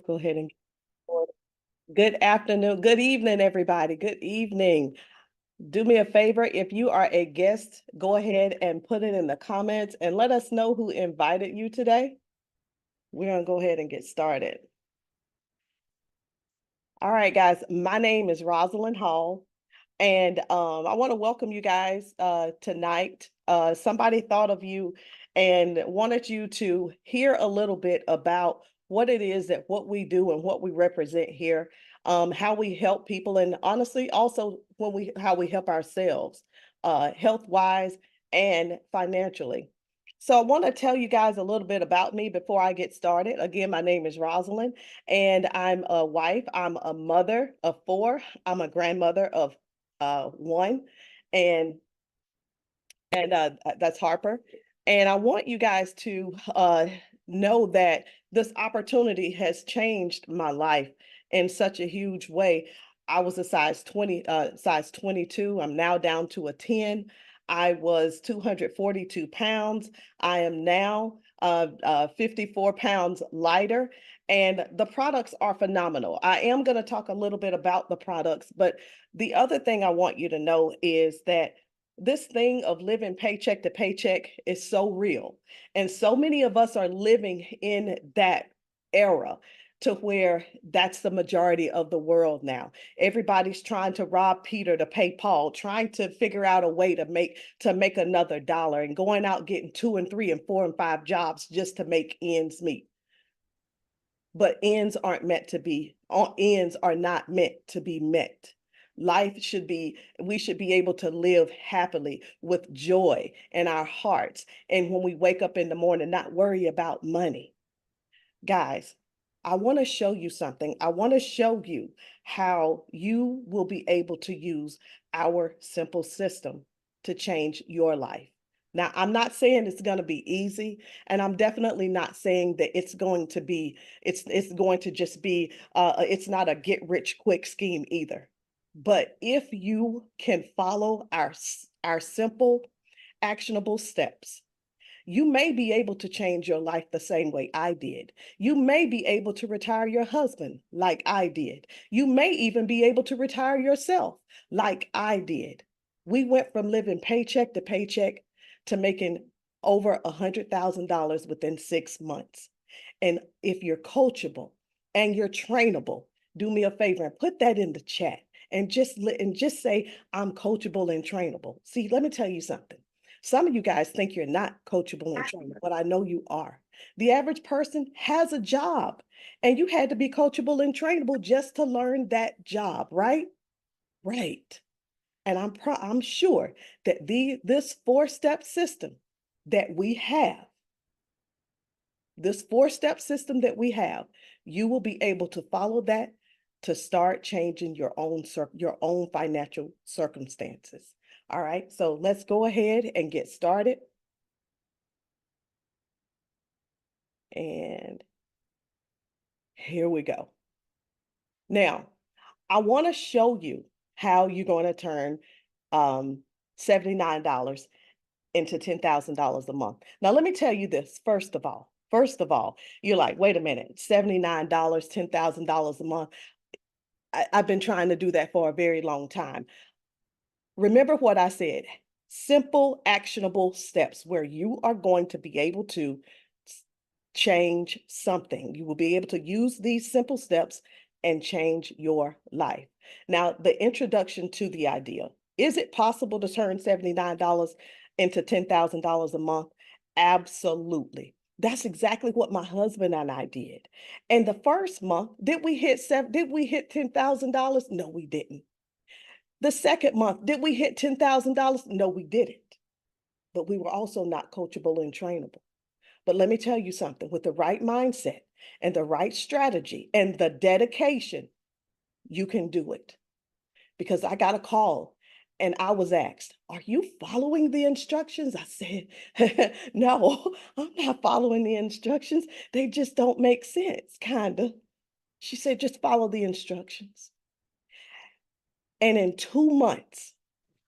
Go ahead and good afternoon, good evening, everybody. Good evening. Do me a favor, if you are a guest, go ahead and put it in the comments and let us know who invited you today. We're gonna go ahead and get started. All right, guys, my name is Rosalind Hall, and I want to welcome you guys tonight. Somebody thought of you and wanted you to hear a little bit about what it is that what we do and what we represent here, how we help people, and honestly, also how we help ourselves, health-wise and financially. So I want to tell you guys a little bit about me before I get started. Again, my name is Rosalind, and I'm a wife. I'm a mother of four. I'm a grandmother of one, and that's Harper. And I want you guys to know that this opportunity has changed my life in such a huge way. I was a size 22. I'm now down to a 10. I was 242 pounds. I am now 54 pounds lighter. And the products are phenomenal. I am going to talk a little bit about the products, but the other thing I want you to know is that this thing of living paycheck to paycheck is so real. And so many of us are living in that era to where that's the majority of the world now. Everybody's trying to rob Peter to pay Paul, trying to figure out a way to make another dollar and going out getting 2 and 3 and 4 and 5 jobs just to make ends meet. But ends are not meant to be met. We should be able to live happily with joy in our hearts. And when we wake up in the morning, not worry about money. Guys, I want to show you something. I want to show you how you will be able to use our simple system to change your life. Now, I'm not saying it's going to be easy, and I'm definitely not saying that it's going to just be it's not a get rich quick scheme either. But if you can follow our simple, actionable steps, you may be able to change your life the same way I did. You may be able to retire your husband like I did. You may even be able to retire yourself like I did. We went from living paycheck to paycheck to making over $100,000 within 6 months. And if you're coachable and you're trainable, do me a favor and put that in the chat and just say, I'm coachable and trainable. See, let me tell you something. Some of you guys think you're not coachable and trainable, but I know you are. The average person has a job, and you had to be coachable and trainable just to learn that job, right? Right. And I'm sure that this four-step system that we have, this four-step system that we have, you will be able to follow that to start changing your own financial circumstances. All right, so let's go ahead and get started. And here we go. Now, I want to show you how you're going to turn $79 into $10,000 a month. Now, let me tell you this, first of all. First of all, you're like, wait a minute, $79, $10,000 a month. I've been trying to do that for a very long time. Remember what I said, simple, actionable steps where you are going to be able to change something. You will be able to use these simple steps and change your life. Now, the introduction to the idea, is it possible to turn $79 into $10,000 a month? Absolutely. That's exactly what my husband and I did. And the first month, did we hit $10,000? No, we didn't. The second month, did we hit $10,000? No, we didn't. But we were also not coachable and trainable. But let me tell you something, with the right mindset and the right strategy and the dedication, you can do it. Because I got a call and I was asked, are you following the instructions? I said, no, I'm not following the instructions. They just don't make sense, kind of. She said, just follow the instructions. And in 2 months,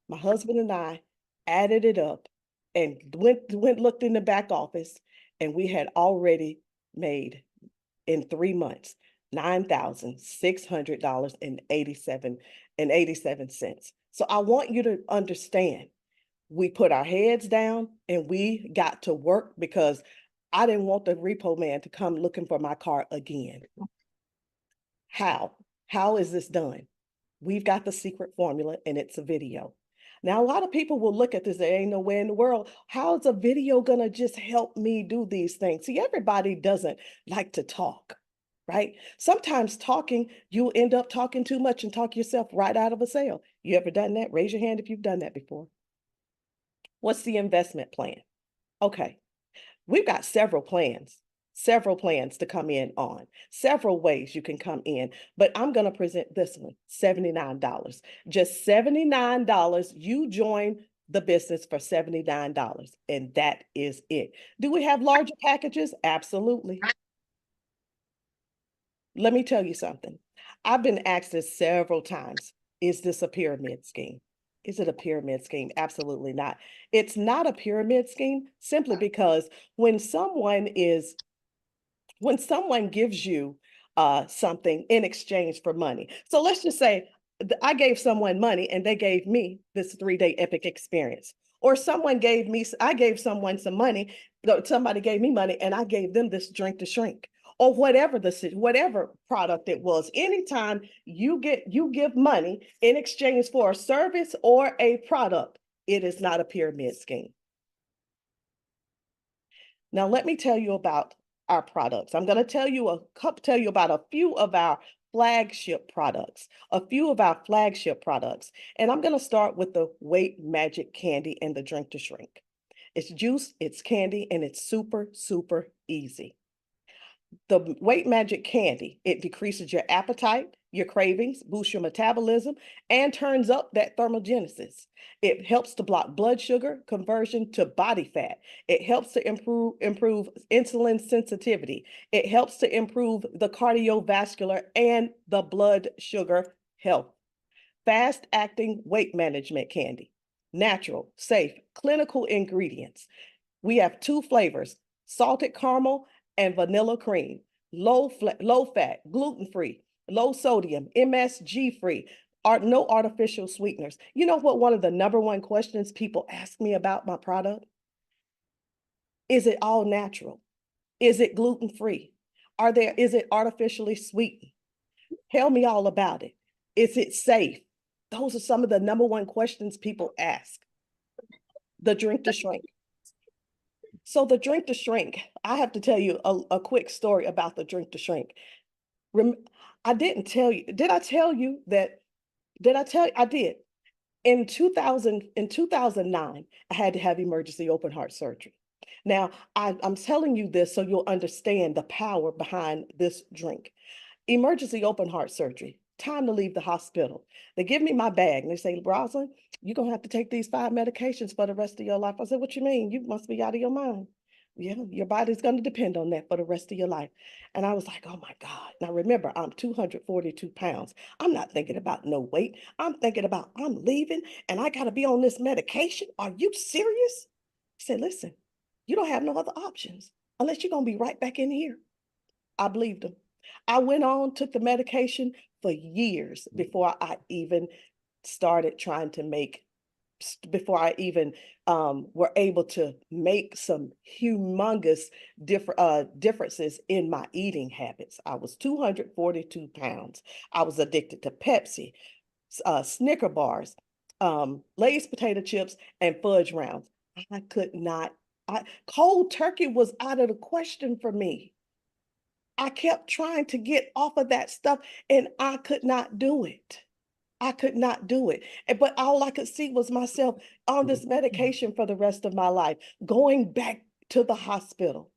my husband and I added it up and looked in the back office, and we had already made in 3 months $9,600.87. So I want you to understand, we put our heads down and we got to work because I didn't want the repo man to come looking for my car again. How? How is this done? We've got the secret formula and it's a video. Now, a lot of people will look at this, there ain't no way in the world. How is a video going to just help me do these things? See, everybody doesn't like to talk, right? Sometimes talking, you end up talking too much and talk yourself right out of a sale. You ever done that? Raise your hand if you've done that before. What's the investment plan? Okay, we've got several plans to come in on, several ways you can come in, but I'm going to present this one, $79. Just $79. You join the business for $79, and that is it. Do we have larger packages? Absolutely. Let me tell you something. I've been asked this several times. Is this a pyramid scheme? Is it a pyramid scheme? Absolutely not. It's not a pyramid scheme simply because when someone is when someone gives you something in exchange for money. So let's just say I gave someone money and they gave me this 3-day epic experience. Or I gave someone some money, somebody gave me money and I gave them this drink to shrink. Or whatever product it was. Anytime you give money in exchange for a service or a product, it is not a pyramid scheme. Now, let me tell you about our products. I'm going to tell you about a few of our flagship products, And I'm going to start with the Weight Magic Candy and the Drink to Shrink. It's juice, it's candy, and it's super, super easy. The Weight Magic Candy, it decreases your appetite, your cravings, boosts your metabolism, and turns up that thermogenesis. It helps to block blood sugar conversion to body fat. It helps to improve insulin sensitivity. It helps to improve the cardiovascular and the blood sugar health. Fast acting weight management candy. Natural, safe, clinical ingredients. We have 2 flavors, salted caramel and vanilla cream, low fat, gluten-free, low sodium, MSG-free, no artificial sweeteners. You know what one of the number one questions people ask me about my product? Is it all natural? Is it gluten-free? Is it artificially sweetened? Tell me all about it. Is it safe? Those are some of the number one questions people ask. The Drink to Shrink. So the Drink to Shrink, I have to tell you a quick story about the Drink to Shrink. I didn't tell you. Did I tell you that? Did I tell you? I did. In 2009, I had to have emergency open heart surgery. Now, I'm telling you this so you'll understand the power behind this drink. Emergency open heart surgery, time to leave the hospital. They give me my bag and they say, Rosalind, you're going to have to take these 5 medications for the rest of your life. I said, what you mean? You must be out of your mind. Yeah, your body's going to depend on that for the rest of your life. And I was like, oh my God. Now remember, I'm 242 pounds. I'm not thinking about no weight. I'm thinking about I'm leaving and I got to be on this medication. Are you serious? He said, listen, you don't have no other options unless you're going to be right back in here. I believed him. I went on, took the medication for years before I even started trying to make, before I even were able to make some humongous differences in my eating habits. I was 242 pounds. I was addicted to Pepsi, Snicker bars, Lay's potato chips, and fudge rounds. I could not, cold turkey was out of the question for me. I kept trying to get off of that stuff and I could not do it. I could not do it. But all I could see was myself on this medication for the rest of my life, going back to the hospital.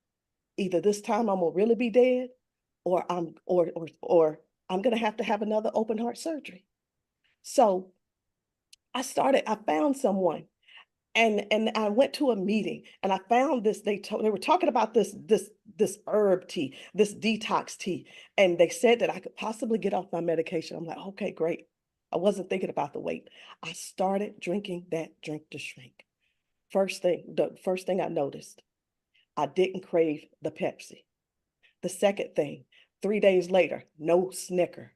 Either this time I'm gonna really be dead or I'm gonna have to have another open heart surgery. So I found someone and I went to a meeting and I found this. They were talking about this herb tea, this detox tea, and they said that I could possibly get off my medication. I'm like, okay, great. I wasn't thinking about the weight. I started drinking that Drink to Shrink. The first thing I noticed, I didn't crave the Pepsi. The second thing, 3 days later, no snicker.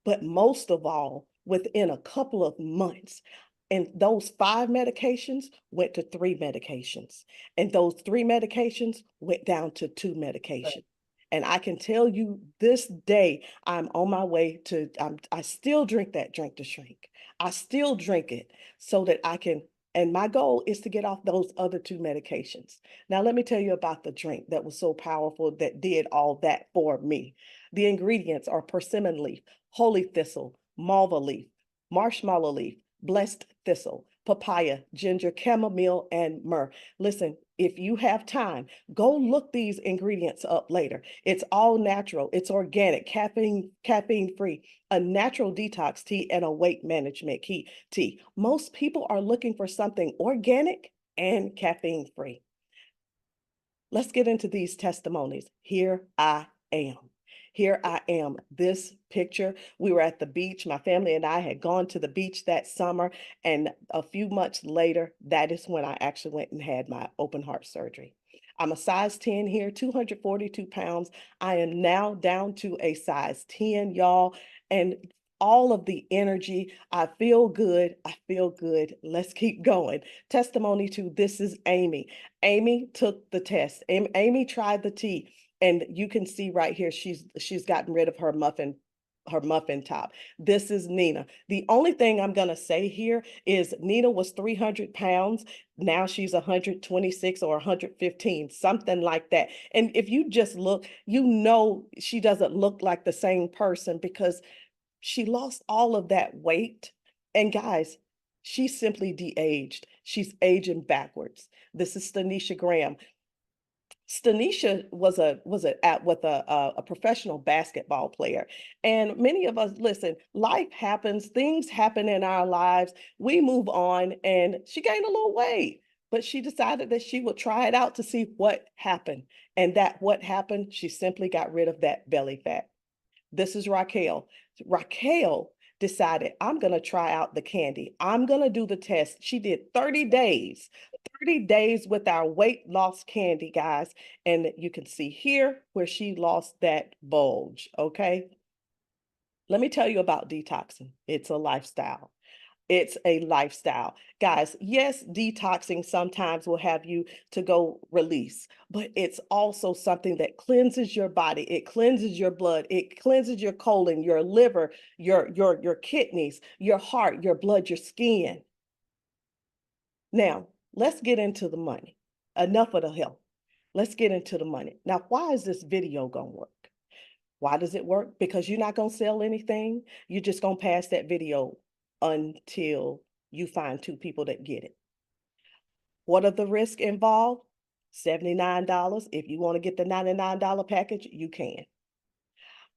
But most of all, within a couple of months, and those 5 medications went to 3 medications. And those 3 medications went down to 2 medications. And I can tell you this day, I'm on my way to, I still drink that drink to shrink. I still drink it so that I can, and my goal is to get off those other 2 medications. Now, let me tell you about the drink that was so powerful that did all that for me. The ingredients are persimmon leaf, holy thistle, malva leaf, marshmallow leaf, blessed thistle, papaya, ginger, chamomile, and myrrh. Listen, if you have time, go look these ingredients up later. It's all natural, it's organic, caffeine free, a natural detox tea, and a weight management tea. Most people are looking for something organic and caffeine free. Let's get into these testimonies. Here I am. Here I am. This picture, we were at the beach. My family and I had gone to the beach that summer. And a few months later, that is when I actually went and had my open heart surgery. I'm a size 10 here, 242 pounds. I am now down to a size 10, y'all. And all of the energy, I feel good. I feel good. Let's keep going. Testimony to this is Amy. Amy took the test. Amy tried the tea. And you can see right here, she's gotten rid of her muffin top. This is Nina. The only thing I'm going to say here is Nina was 300 pounds. Now she's 126 or 115, something like that. And if you just look, you know she doesn't look like the same person because she lost all of that weight. And guys, she simply de-aged. She's aging backwards. This is Stanisha Graham. Stanisha was a professional basketball player, and many of us listen. Life happens, things happen in our lives. We move on, and she gained a little weight, but she decided that she would try it out to see what happened. And that what happened, she simply got rid of that belly fat. This is Raquel. Raquel decided, I'm going to try out the candy. I'm going to do the test. She did 30 days, 30 days with our weight loss candy, guys. And you can see here where she lost that bulge, okay? Let me tell you about detoxing. It's a lifestyle. It's a lifestyle. Guys, yes, detoxing sometimes will have you to go release, but it's also something that cleanses your body. It cleanses your blood. It cleanses your colon, your liver, your kidneys, your heart, your blood, your skin. Now, let's get into the money. Enough of the health. Let's get into the money. Now, why is this video going to work? Why does it work? Because you're not going to sell anything. You're just going to pass that video until you find 2 people that get it. What are the risks involved? $79. If you want to get the $99 package, you can.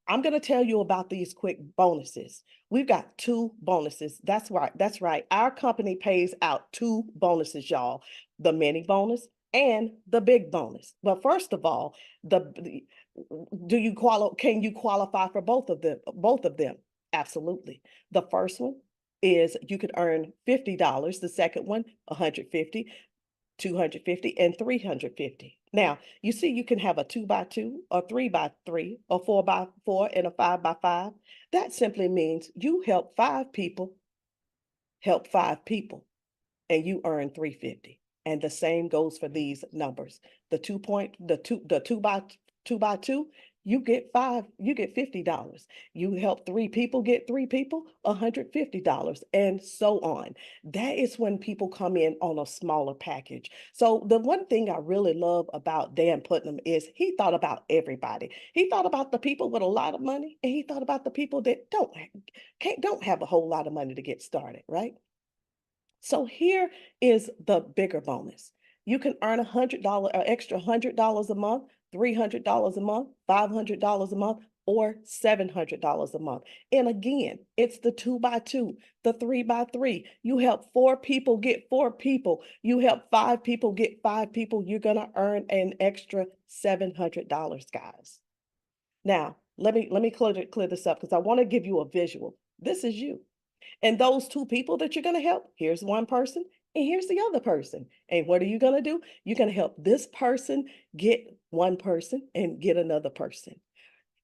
I'm going to tell you about these quick bonuses. We've got 2 bonuses. That's right. That's right. Our company pays out 2 bonuses, y'all. The mini bonus and the big bonus. But first of all, can you qualify for both of them? Both of them. Absolutely. The first one is you could earn $50. The second one, 150, 250, and 350. Now, you see, you can have a 2x2, a 3x3, a 4x4, and a 5x5. That simply means you help 5 people, and you earn 350. And the same goes for these numbers. The 2x2, you get $50. You help 3 people get 3 people, $150, and so on. That is when people come in on a smaller package. So the one thing I really love about Dan Putnam is he thought about everybody. He thought about the people with a lot of money, and he thought about the people that don't have a whole lot of money to get started, right? So here is the bigger bonus. You can earn $100, an extra $100 a month, $300 a month, $500 a month, or $700 a month. And again, it's the 2x2, the 3x3. You help 4 people get 4 people. You help 5 people get 5 people. You're going to earn an extra $700, guys. Now, let me clear this up because I want to give you a visual. This is you. And those 2 people that you're going to help, here's one person and here's the other person. And what are you going to do? You're going to help this person get one person and get another person.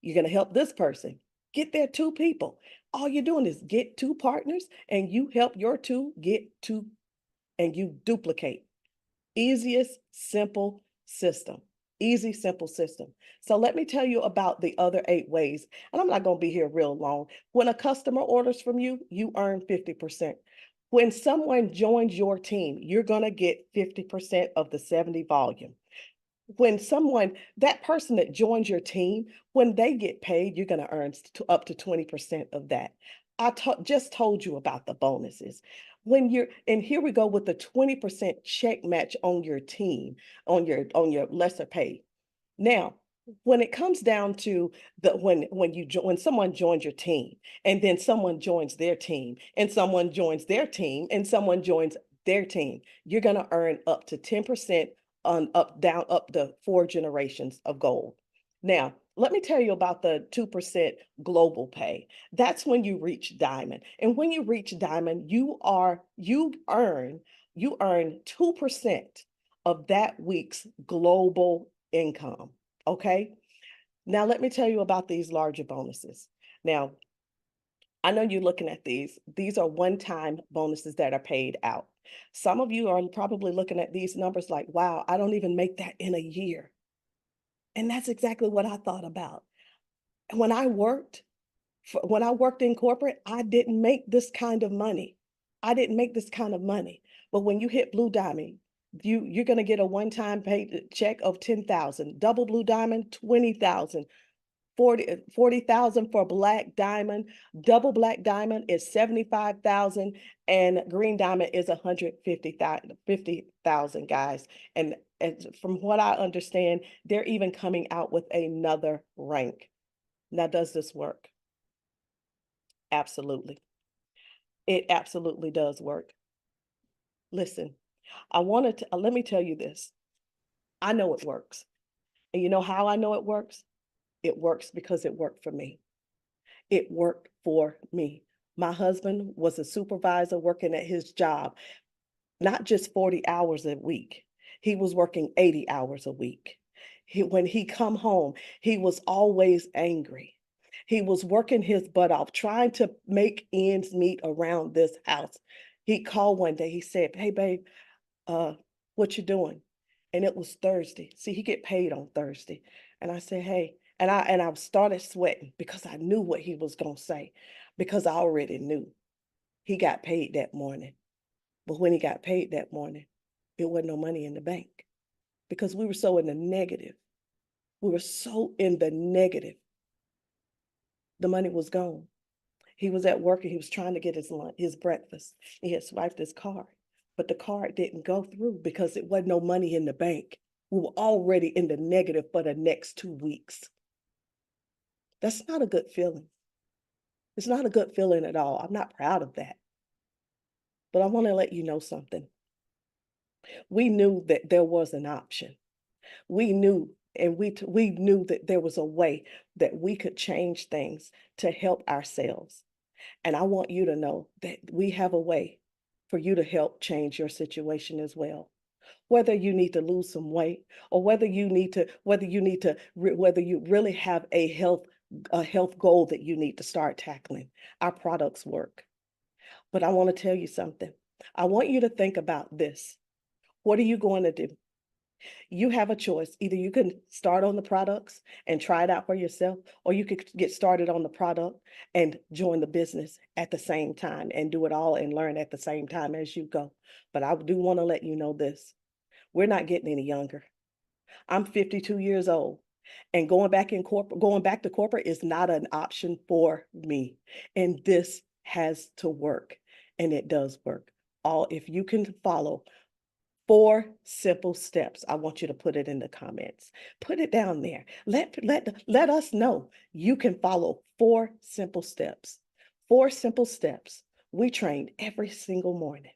You're going to help this person. Get there two people. All you're doing is get two partners and you help your two get two and you duplicate. Easiest, simple system. Easy, simple system. So let me tell you about the other 8 ways. And I'm not going to be here real long. When a customer orders from you, you earn 50%. When someone joins your team, you're going to get 50% of the 70 volume. When someone, that person that joins your team, when they get paid, you're going to earn up to 20% of that. Just told you about the bonuses. And here we go with the 20% check match on your team, on your lesser pay. Now, when it comes down to when someone joins your team, and then someone joins their team, and someone joins their team, and someone joins their team, you're going to earn up to 10% on up to 4 generations of gold. Now, let me tell you about the 2% global pay. That's when you reach diamond. And when you reach diamond, you earn 2% of that week's global income. Okay. Now, let me tell you about these larger bonuses. Now, I know you're looking at these. These are one-time bonuses that are paid out. Some of you are probably looking at these numbers like, wow, I don't even make that in a year. And that's exactly what I thought about. When I worked, when I worked in corporate, I didn't make this kind of money. I didn't make this kind of money. But when you hit Blue Diamond, you're going to get a one-time pay check of 10,000. Double Blue Diamond, 20,000. 40,000 for Black Diamond. Double Black Diamond is 75,000, and Green Diamond is 150,000, guys. And from what I understand, they're even coming out with another rank. Now, does this work? Absolutely. It absolutely does work. Listen, let me tell you this. I know it works. And you know how I know it works? It works because it worked for me. It worked for me. My husband was a supervisor working at his job, not just 40 hours a week. He was working 80 hours a week. When he come home, he was always angry. He was working his butt off, trying to make ends meet around this house. He called one day. He said, "Hey, babe, uh, what you doing?" And it was Thursday. See, he get paid on Thursday. And I said, "Hey," and I started sweating because I knew what he was gonna say, because I already knew he got paid that morning. But when he got paid that morning, it wasn't no money in the bank because we were so in the negative. We were so in the negative. The money was gone. He was at work and he was trying to get his breakfast. He had swiped his card, but the card didn't go through because it wasn't no money in the bank. We were already in the negative for the next 2 weeks. That's not a good feeling. It's not a good feeling at all. I'm not proud of that. But I want to let you know something. We knew that there was an option. We knew, and we knew that there was a way that we could change things to help ourselves. And I want you to know that we have a way for you to help change your situation as well. Whether you need to lose some weight, or whether you really have a health goal that you need to start tackling, our products work. But I want to tell you something. I want you to think about this. What are you going to do? You have a choice. Either you can start on the products and try it out for yourself, or you could get started on the product and join the business at the same time and do it all and learn at the same time as you go. But I do want to let you know this. We're not getting any younger. I'm 52 years old, and going back to corporate is not an option for me. And this has to work, and it does work. All if you can follow 4 simple steps. I want you to put it in the comments. Put it down there. Let us know you can follow 4 simple steps. 4 simple steps. We train every single morning,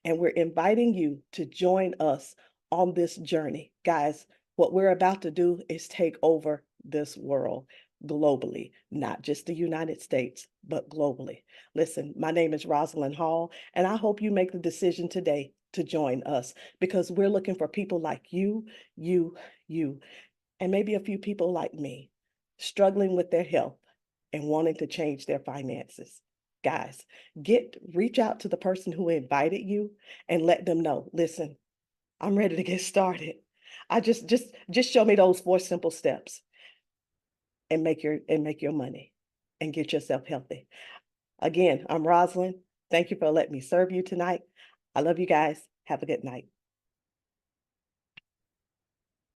and we're inviting you to join us on this journey. Guys, what we're about to do is take over this world globally, not just the United States, but globally. Listen, my name is Rosalind Hall, and I hope you make the decision today to join us, because we're looking for people like you, and maybe a few people like me struggling with their health and wanting to change their finances, guys, reach out to the person who invited you and let them know, listen, I'm ready to get started. I just show me those 4 simple steps and make your money and get yourself healthy. Again, I'm Rosalind. Thank you for letting me serve you tonight. I love you guys. Have a good night.